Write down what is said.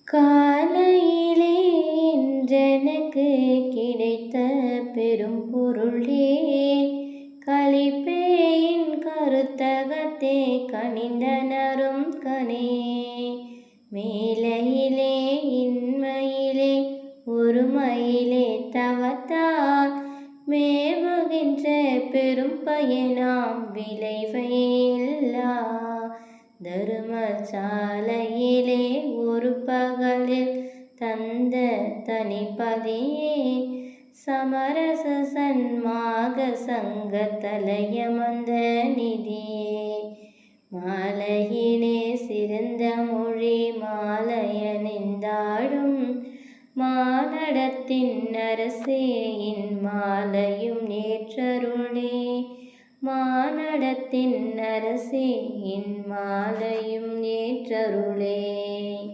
காலையிலே இன்றெனக்கு கிடைத்த பெரும் பொருளே, களிப்பேயின் கருத்தகத்தே கனிந்தனரும் கனே. மேலையிலே இன்மையிலே ஒருமையிலே தவத்தால் மேவுகின்ற பெரும் பயனாம் விளைவை இல்லா தருமசாலையிலே ஒரு பகலில் தந்த தனிப்பதியே, சமரச சன்மாக சங்க தலையமந்த நிதியே. மாலையிலே சிறந்த மொழி மாலையணிந்தாடும் மானடத்தின் அரசே, இன் மாலையும் ஏற்றருளே. மானடத்தின் அரசே, இன் மாலையும் ஏற்றருளே.